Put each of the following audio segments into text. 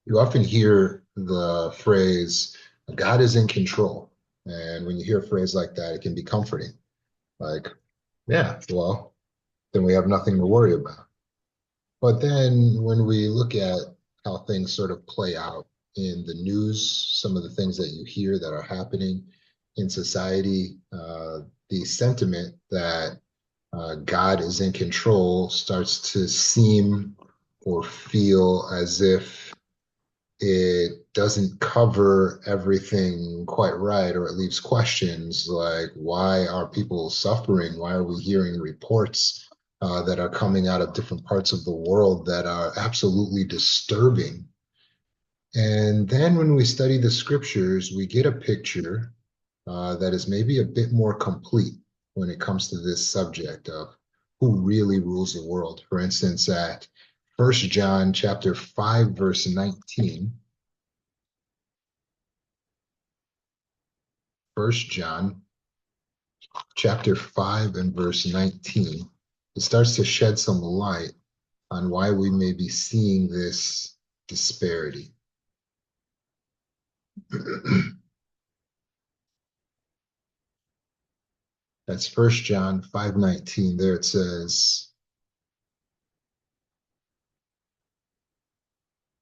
You often hear the phrase, God is in control. And when you hear a phrase like that, it can be comforting. Like, yeah, well, then we have nothing to worry about. But then when we look at how things sort of play out in the news, some of the things that you hear that are happening in society, the sentiment that God is in control starts to seem or feel as if it doesn't cover everything quite right, or it leaves questions like, why are people suffering? Why are we hearing reports that are coming out of different parts of the world that are absolutely disturbing? And then when we study the scriptures, we get a picture that is maybe a bit more complete when it comes to this subject of who really rules the world. For instance, at First John chapter 5, verse 19, First John chapter 5 and verse 19, it starts to shed some light on why we may be seeing this disparity. That's First John 5:19. There it says,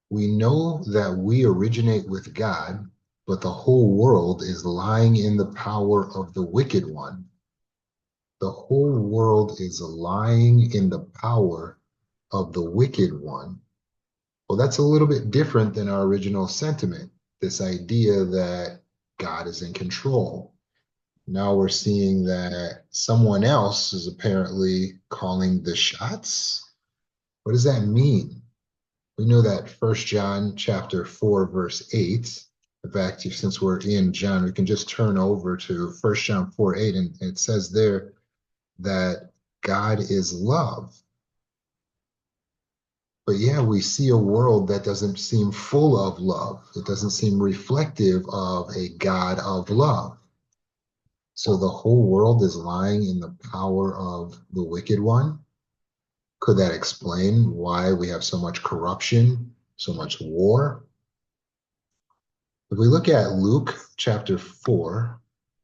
"We know that we originate with God, but the whole world is lying in the power of the wicked one." The whole world is lying in the power of the wicked one. Well, that's a little bit different than our original sentiment, this idea that God is in control. Now we're seeing that someone else is apparently calling the shots. What does that mean? We know that First John chapter 4, verse 8. In fact, since we're in John, we can just turn over to First John 4, 8, and it says there that God is love. But yeah, we see a world that doesn't seem full of love. It doesn't seem reflective of a God of love. So the whole world is lying in the power of the wicked one. Could that explain why we have so much corruption, so much war? If we look at Luke chapter 4,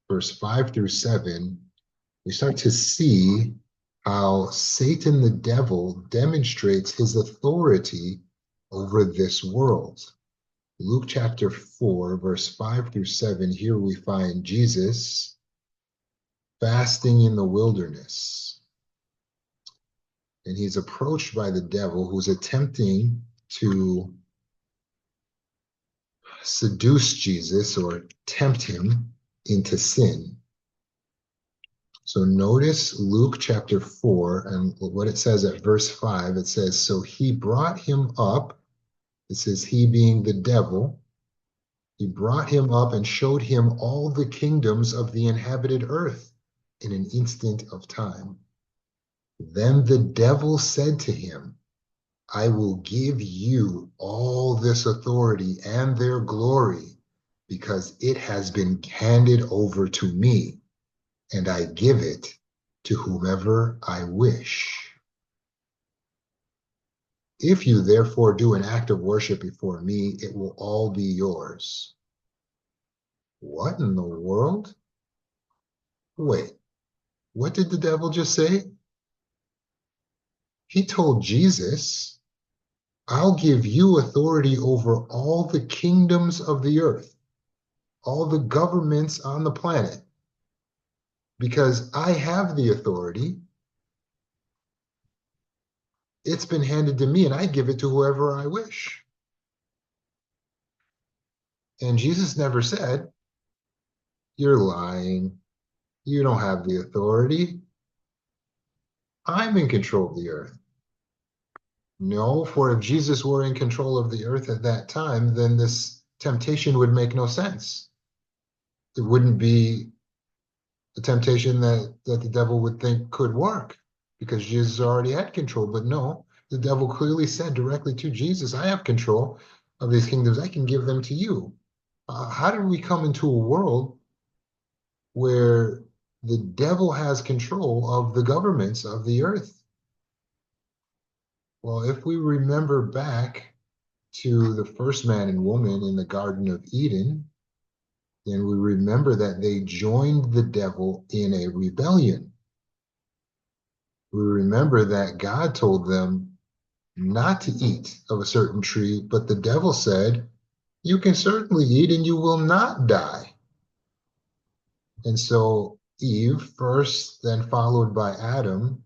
verse 5 through 7, we start to see how Satan the devil demonstrates his authority over this world. Luke chapter 4, verse 5 through 7, here we find Jesus fasting in the wilderness. And he's approached by the devil who's attempting to seduce Jesus or tempt him into sin. So notice Luke chapter 4 and what it says at verse 5. It says, "So he brought him up." It says, he being the devil. He brought him up and showed him all the kingdoms of the inhabited earth in an instant of time. Then the devil said to him, "I will give you all this authority and their glory because it has been handed over to me, and I give it to whomever I wish. If you therefore do an act of worship before me, it will all be yours." What in the world? Wait, what did the devil just say? He told Jesus, "I'll give you authority over all the kingdoms of the earth, all the governments on the planet, because I have the authority. It's been handed to me, and I give it to whoever I wish." And Jesus never said, "You're lying. You don't have the authority. I'm in control of the earth." No, for if Jesus were in control of the earth at that time, then this temptation would make no sense. It wouldn't be a temptation that the devil would think could work because Jesus already had control. But no, the devil clearly said directly to Jesus, "I have control of these kingdoms. I can give them to you." How did we come into a world where the devil has control of the governments of the earth? Well, if we remember back to the first man and woman in the Garden of Eden, then we remember that they joined the devil in a rebellion. We remember that God told them not to eat of a certain tree, but the devil said, you can certainly eat and you will not die. And so Eve, first, then followed by Adam,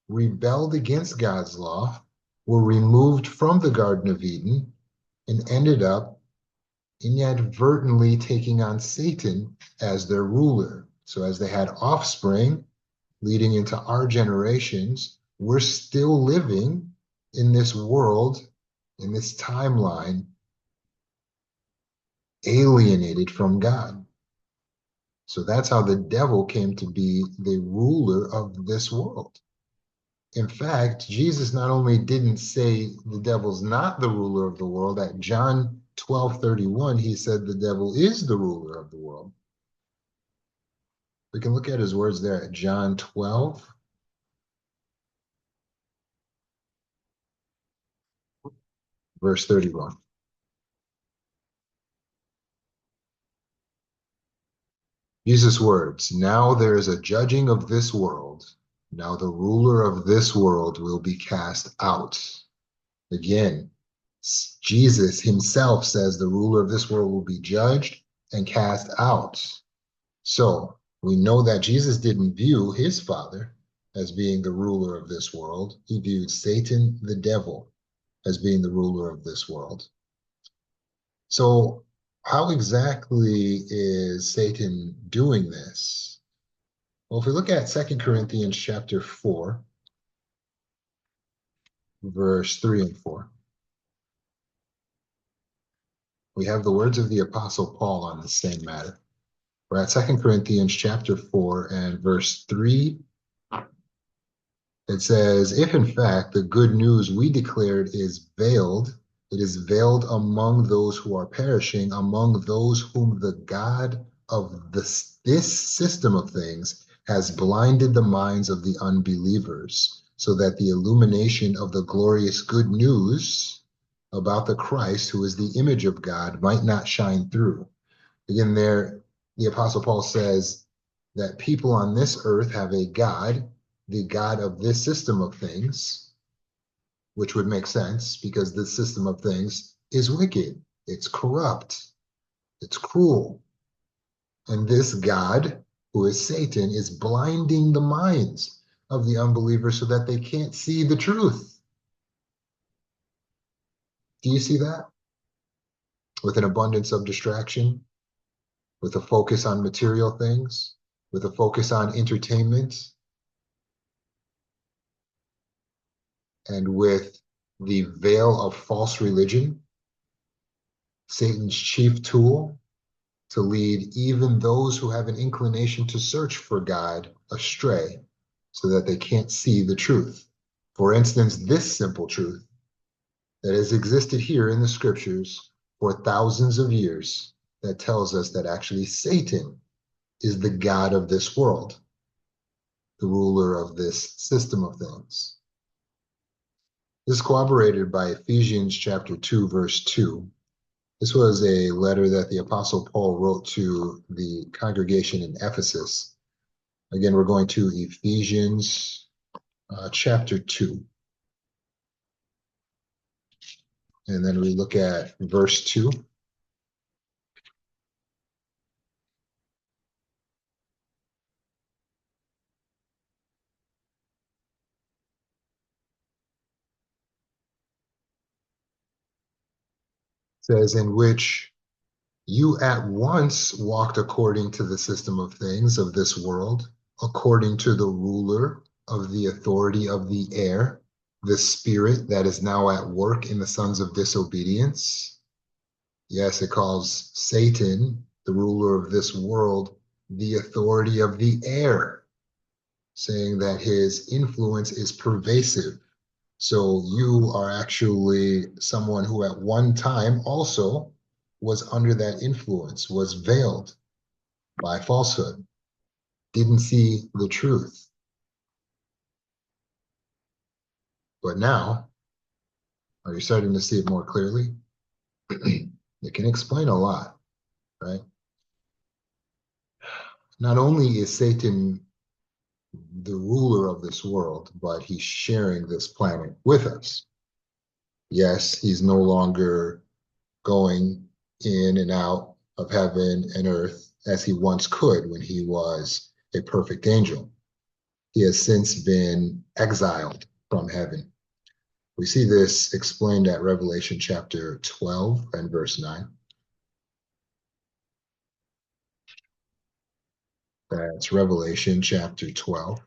rebelled against God's law, were removed from the Garden of Eden, and ended up inadvertently taking on Satan as their ruler. So as they had offspring leading into our generations, we're still living in this world, in this timeline, alienated from God. So that's how the devil came to be the ruler of this world. In fact, Jesus not only didn't say the devil's not the ruler of the world, at John 12:31, he said the devil is the ruler of the world. We can look at his words there at John 12, verse 31. Jesus' words, now there is a judging of this world. Now the ruler of this world will be cast out. Again, Jesus himself says the ruler of this world will be judged and cast out. So we know that Jesus didn't view his Father as being the ruler of this world. He viewed Satan, the devil, as being the ruler of this world. So how exactly is Satan doing this? Well, if we look at 2 Corinthians chapter 4, verse 3 and 4, we have the words of the Apostle Paul on the same matter. We're at 2 Corinthians chapter 4 and verse 3. It says, if in fact the good news we declared is veiled, it is veiled among those who are perishing, among those whom the God of this system of things has blinded the minds of the unbelievers, so that the illumination of the glorious good news about the Christ, who is the image of God, might not shine through. Again, there, the Apostle Paul says that people on this earth have a God, the God of this system of things, which would make sense because this system of things is wicked, it's corrupt, it's cruel. And this God, who is Satan, is blinding the minds of the unbelievers so that they can't see the truth. Do you see that? With an abundance of distraction, with a focus on material things, with a focus on entertainment, and with the veil of false religion, Satan's chief tool to lead even those who have an inclination to search for God astray so that they can't see the truth. For instance, this simple truth that has existed here in the scriptures for thousands of years that tells us that actually Satan is the God of this world, the ruler of this system of things. This is corroborated by Ephesians chapter 2, verse 2. This was a letter that the Apostle Paul wrote to the congregation in Ephesus. Again, we're going to Ephesians chapter 2. And then we look at verse 2. It says, in which you at once walked according to the system of things of this world, according to the ruler of the authority of the air, the spirit that is now at work in the sons of disobedience. Yes, it calls Satan, the ruler of this world, the authority of the air, saying that his influence is pervasive. So you are actually someone who at one time also was under that influence, was veiled by falsehood, didn't see the truth. But now Are you starting to see it more clearly? It can explain a lot, right? Not only is Satan the ruler of this world, but he's sharing this planet with us. Yes, he's no longer going in and out of heaven and earth as he once could when he was a perfect angel. He has since been exiled from heaven. We see this explained at Revelation chapter 12 and verse 9. That's Revelation chapter 12.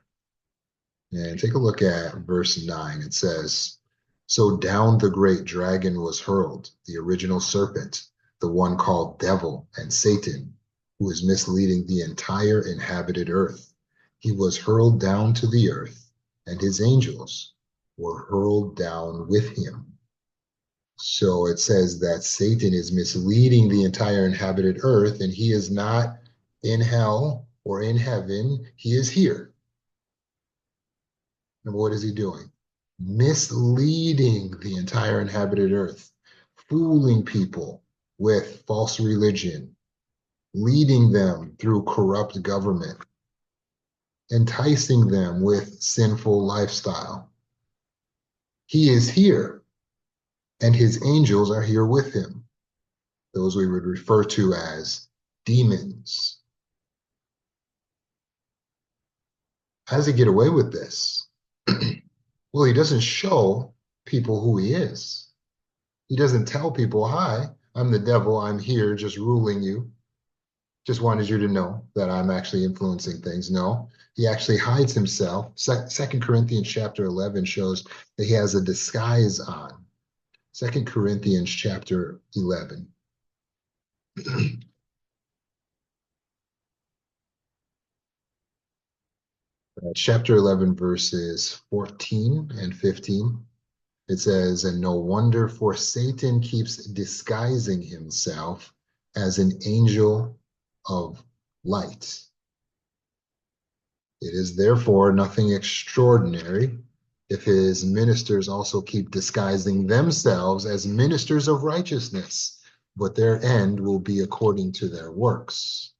And take a look at verse 9. It says, "So down the great dragon was hurled, the original serpent, the one called Devil and Satan, who is misleading the entire inhabited earth. He was hurled down to the earth, and his angels were hurled down with him." So it says that Satan is misleading the entire inhabited earth, and he is not in hell or in heaven. He is here. And what is he doing? Misleading the entire inhabited earth, fooling people with false religion, leading them through corrupt government, enticing them with sinful lifestyle. He is here, and his angels are here with him. Those we would refer to as demons. How does he get away with this? Well, he doesn't show people who he is. He doesn't tell people, "Hi, I'm the devil. I'm here just ruling you. Just wanted you to know that I'm actually influencing things." No, he actually hides himself. Second Corinthians chapter 11 shows that he has a disguise on. Second Corinthians chapter 11. Chapter 11, verses 14 and 15. It says, "And no wonder, for Satan keeps disguising himself as an angel of light. It is therefore nothing extraordinary if his ministers also keep disguising themselves as ministers of righteousness, but their end will be according to their works."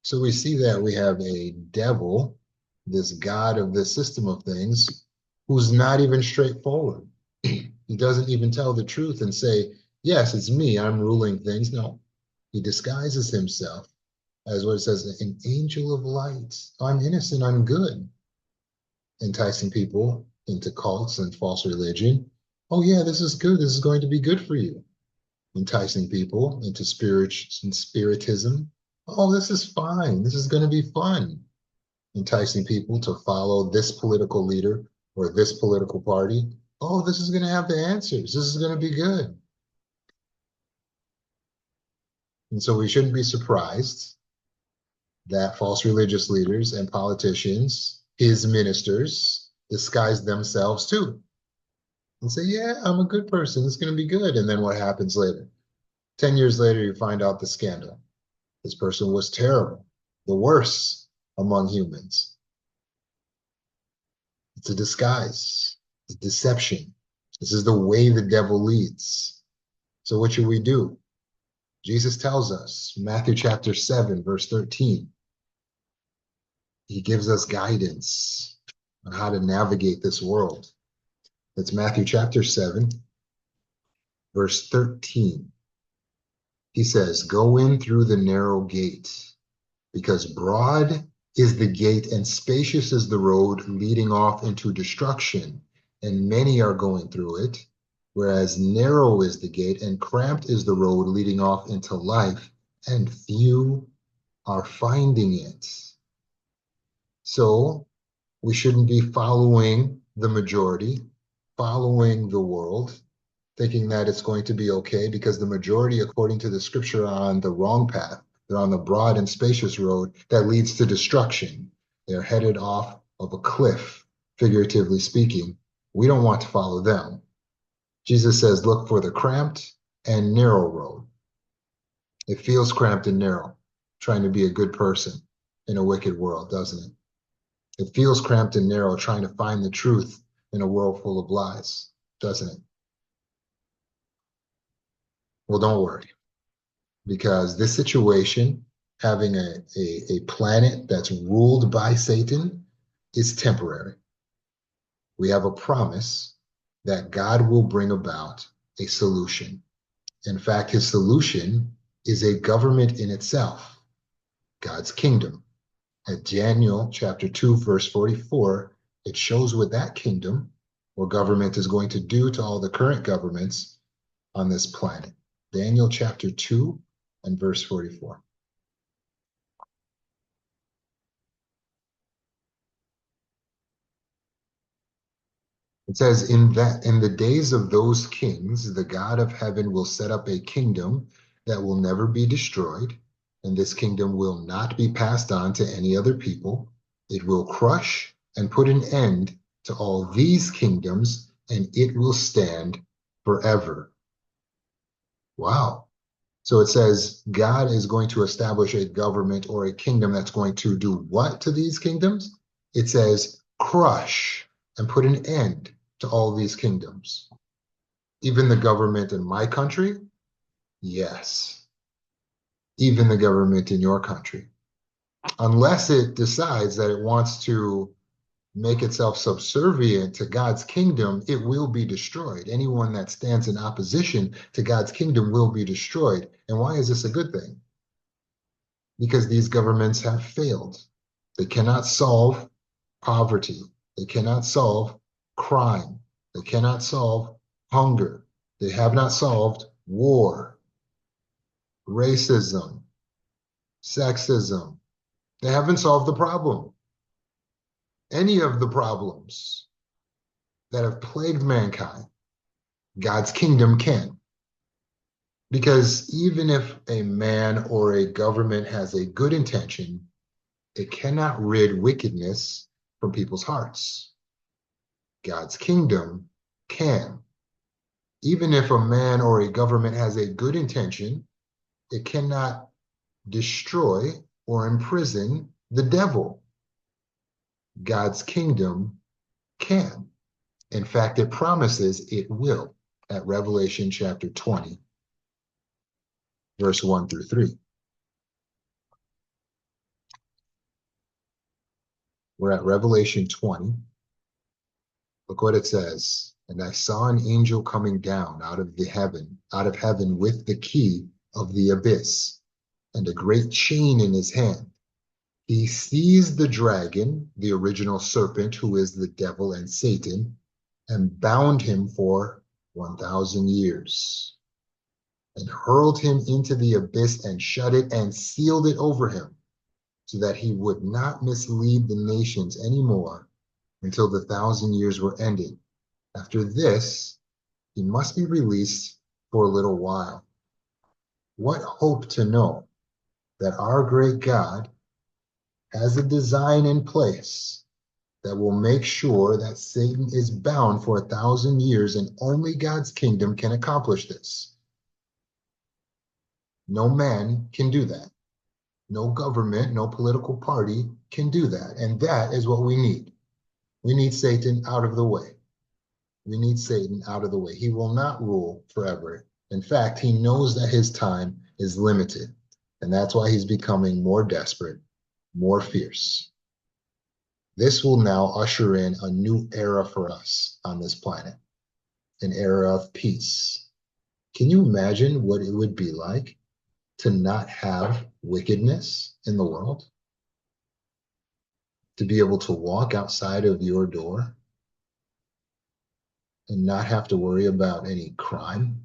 So we see that we have a devil, this God of this system of things, who's not even straightforward. He doesn't even tell the truth and say, "Yes, it's me, I'm ruling things." No, he disguises himself as what it says, an angel of light. I'm innocent, I'm good. Enticing people into cults and false religion. Oh yeah, this is good. This is going to be good for you. Enticing people into spiritism. Oh, this is fine. This is going to be fun. Enticing people to follow this political leader or this political party. Oh, this is going to have the answers. This is going to be good. And so we shouldn't be surprised that false religious leaders and politicians, his ministers, disguise themselves too and say, "Yeah, I'm a good person. It's going to be good." And then what happens later? 10 years later, you find out the scandal. This person was terrible, the worst among humans. It's a disguise, it's deception. This is the way the devil leads. So what should we do? Jesus tells us, Matthew chapter 7, verse 13. He gives us guidance on how to navigate this world. That's Matthew chapter 7, verse 13. He says, "Go in through the narrow gate, because broad is the gate and spacious is the road leading off into destruction, and many are going through it. Whereas narrow is the gate and cramped is the road leading off into life, and few are finding it." So we shouldn't be following the majority, following the world, thinking that it's going to be okay, because the majority, according to the scripture, are on the wrong path. They're on the broad and spacious road that leads to destruction. They're headed off of a cliff, figuratively speaking. We don't want to follow them. Jesus says, look for the cramped and narrow road. It feels cramped and narrow, trying to be a good person in a wicked world, doesn't it? It feels cramped and narrow, trying to find the truth in a world full of lies, doesn't it? Well, don't worry, because this situation, having a planet that's ruled by Satan, is temporary. We have a promise that God will bring about a solution. In fact, his solution is a government in itself, God's kingdom. At Daniel chapter 2, verse 44, it shows what that kingdom or government is going to do to all the current governments on this planet. Daniel chapter 2 and verse 44. It says, in the days of those kings, the God of heaven will set up a kingdom that will never be destroyed, and this kingdom will not be passed on to any other people. It will crush and put an end to all these kingdoms, and it will stand forever. Wow. So it says God is going to establish a government or a kingdom that's going to do what to these kingdoms? It says crush and put an end to all these kingdoms. Even the government in my country? Yes. Even the government in your country. Unless it decides that it wants to make itself subservient to God's kingdom, it will be destroyed. Anyone that stands in opposition to God's kingdom will be destroyed. And why is this a good thing? Because these governments have failed. They cannot solve poverty. They cannot solve crime. They cannot solve hunger. They have not solved war, racism, sexism. They haven't solved the problem. Any of the problems that have plagued mankind, God's kingdom can. Because even if a man or a government has a good intention, it cannot rid wickedness from people's hearts. God's kingdom can. Even if a man or a government has a good intention, it cannot destroy or imprison the devil. God's kingdom can. In fact, it promises it will at Revelation chapter 20, verse 1 through 3. We're at Revelation 20. Look what it says. And I saw an angel coming down out of heaven with the key of the abyss and a great chain in his hand. He seized the dragon, the original serpent, who is the devil and Satan, and bound him for 1,000 years, and hurled him into the abyss and shut it and sealed it over him, so that he would not mislead the nations anymore until the 1,000 years were ended. After this, he must be released for a little while. What hope to know that our great God has a design in place that will make sure that Satan is bound for 1,000 years, and only God's kingdom can accomplish this. No man can do that. No government, no political party can do that. And that is what we need. We need Satan out of the way. We need Satan out of the way. He will not rule forever. In fact, he knows that his time is limited. And that's why he's becoming more desperate, more fierce. This will now usher in a new era for us on this planet, an era of peace. Can you imagine what it would be like to not have wickedness in the world? To be able to walk outside of your door and not have to worry about any crime,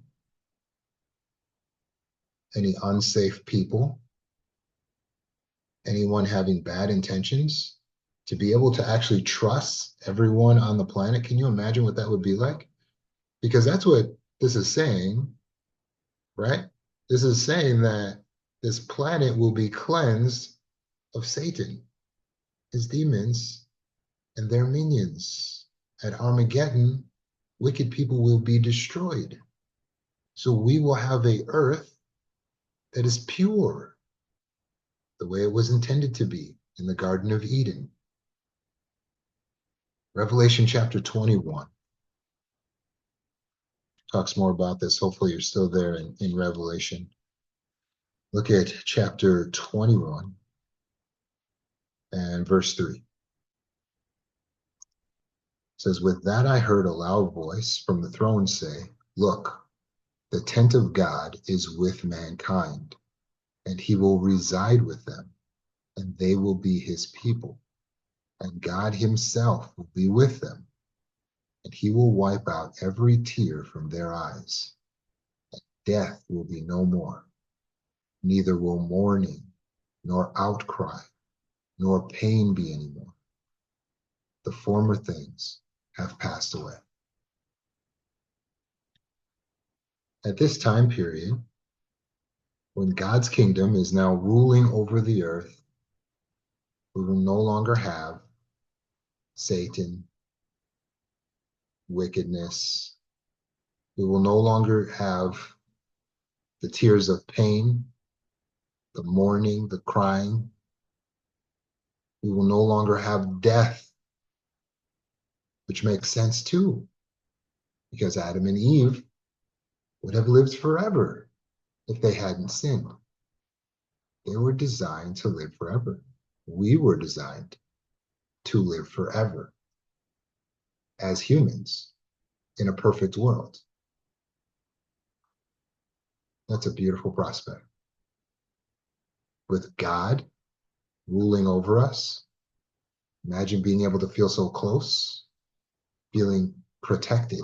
any unsafe people, anyone having bad intentions, to be able to actually trust everyone on the planet. Can you imagine what that would be like? Because that's what this is saying, right? This is saying that this planet will be cleansed of Satan, his demons, and their minions. At Armageddon, wicked people will be destroyed. So we will have a earth that is pure, the way it was intended to be in the Garden of Eden. Revelation chapter 21. talks more about this. Hopefully you're still there in Revelation. Look at chapter 21 and verse 3. It says, "With that I heard a loud voice from the throne say, 'Look, the tent of God is with mankind, and he will reside with them, and they will be his people, and God himself will be with them, and he will wipe out every tear from their eyes. Death will be no more, neither will mourning, nor outcry, nor pain be anymore. The former things have passed away.'" At this time period, when God's kingdom is now ruling over the earth, we will no longer have Satan, wickedness. We will no longer have the tears of pain, the mourning, the crying. We will no longer have death, which makes sense too, because Adam and Eve would have lived forever if they hadn't sinned. They were designed to live forever. We were designed to live forever as humans in a perfect world. That's a beautiful prospect. With God ruling over us, imagine being able to feel so close, feeling protected.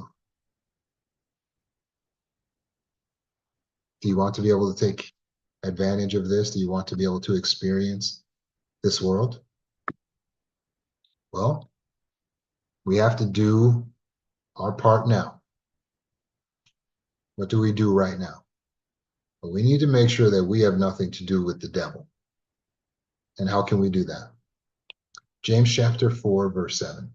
Do you want to be able to take advantage of this? Do you want to be able to experience this world? Well, we have to do our part now. What do we do right now? Well, we need to make sure that we have nothing to do with the devil. And how can we do that? James chapter 4, verse 7.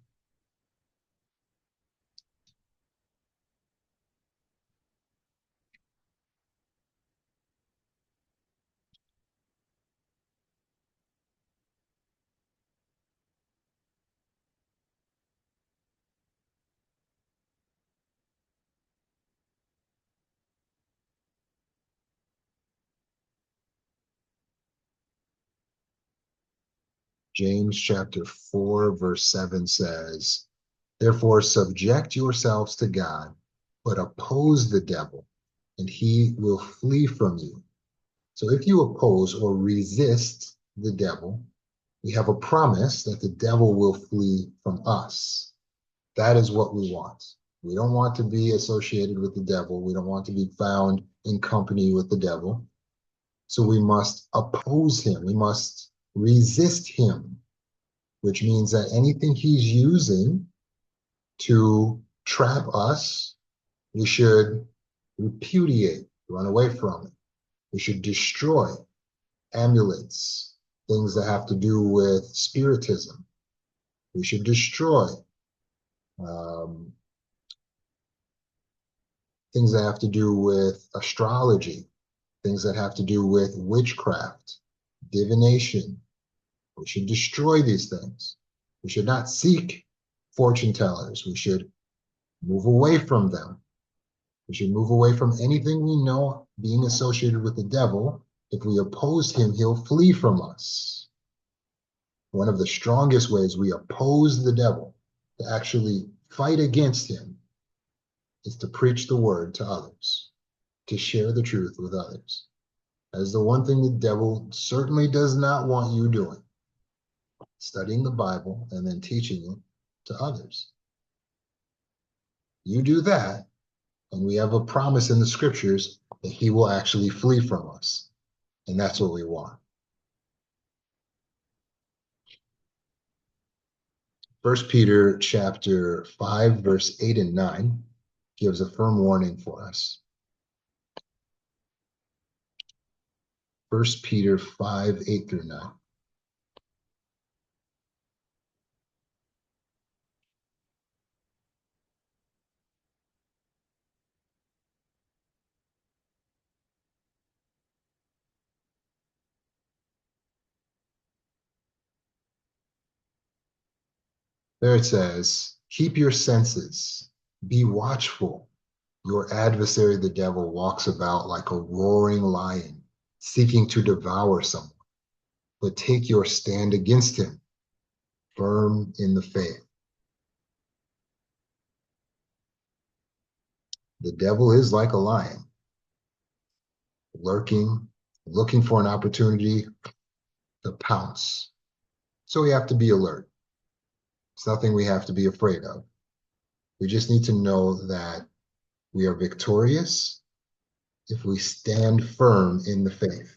James chapter 4, verse 7 says, "Therefore subject yourselves to God, but oppose the devil, and he will flee from you." So if you oppose or resist the devil, we have a promise that the devil will flee from us. That is what we want. We don't want to be associated with the devil. We don't want to be found in company with the devil. So we must oppose him. We must resist him, which means that anything he's using to trap us, we should repudiate, run away from it. We should destroy amulets, things that have to do with spiritism. We should destroy um, things that have to do with astrology, things that have to do with witchcraft, divination. We should destroy these things. We should not seek fortune tellers. We should move away from them. We should move away from anything we know being associated with the devil. If we oppose him, he'll flee from us. One of the strongest ways we oppose the devil, to actually fight against him, is to preach the word to others, to share the truth with others. That is the one thing the devil certainly does not want you doing: studying the Bible and then teaching it to others. You do that, and we have a promise in the scriptures that he will actually flee from us. And that's what we want. First Peter chapter 5, verse 8 and 9 gives a firm warning for us. First Peter 5, 8 through 9. There it says, "Keep your senses, be watchful, Your adversary, the devil, walks about like a roaring lion, seeking to devour someone. But take your stand against him, firm in the faith. The devil is like a lion, lurking, looking for an opportunity to pounce. So we have to be alert. It's nothing we have to be afraid of. We just need to know that we are victorious if we stand firm in the faith.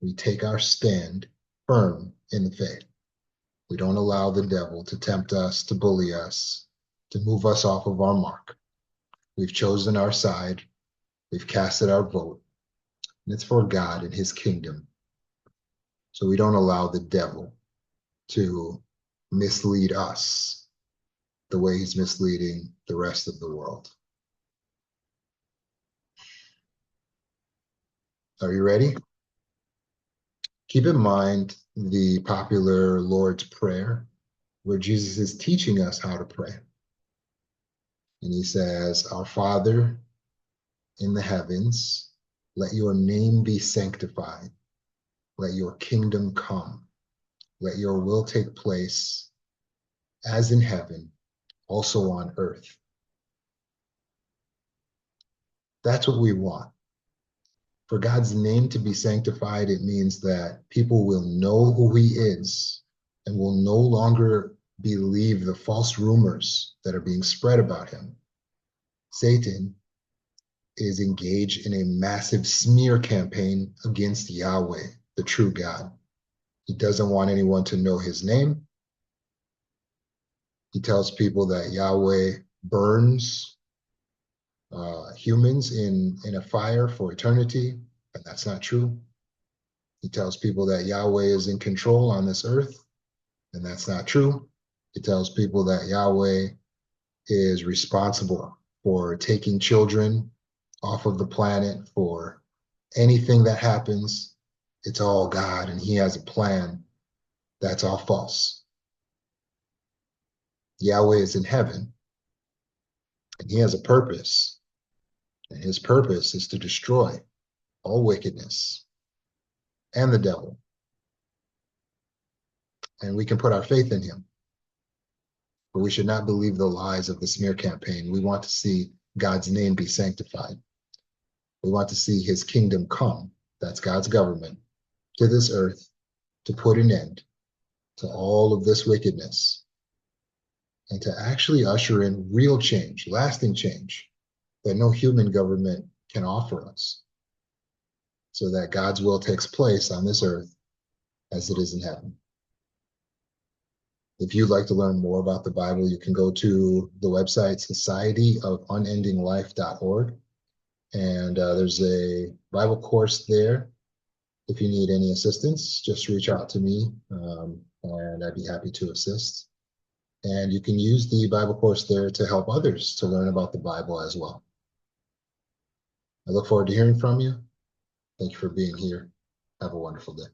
We take our stand firm in the faith. We don't allow the devil to tempt us, to bully us, to move us off of our mark. We've chosen our side. We've casted our vote. And it's for God and his kingdom. So we don't allow the devil to mislead us the way he's misleading the rest of the world. Are you ready? Keep in mind the popular Lord's Prayer, where Jesus is teaching us how to pray. And he says, Our Father in the heavens, let your name be sanctified. Let your kingdom come. Let your will take place as in heaven, also on earth. That's what we want. For God's name to be sanctified, it means that people will know who he is and will no longer believe the false rumors that are being spread about him. Satan is engaged in a massive smear campaign against Yahweh, the true God. He doesn't want anyone to know his name. He tells people that Yahweh burns humans in a fire for eternity, and that's not true. He tells people that Yahweh is in control on this earth, and that's not true. He tells people that Yahweh is responsible for taking children off of the planet, for anything that happens. It's all God, and he has a plan. That's all false. Yahweh is in heaven, and he has a purpose. And his purpose is to destroy all wickedness and the devil. And we can put our faith in him. But we should not believe the lies of the smear campaign. We want to see God's name be sanctified. We want to see his kingdom come. That's God's government to this earth to put an end to all of this wickedness and to actually usher in real change, lasting change that no human government can offer us, so that God's will takes place on this earth as it is in heaven. If you'd like to learn more about the Bible, you can go to the website societyofunendinglife.org, and there's a Bible course there. If you need any assistance, just reach out to me, and I'd be happy to assist. And you can use the Bible course there to help others to learn about the Bible as well. I look forward to hearing from you. Thank you for being here. Have a wonderful day.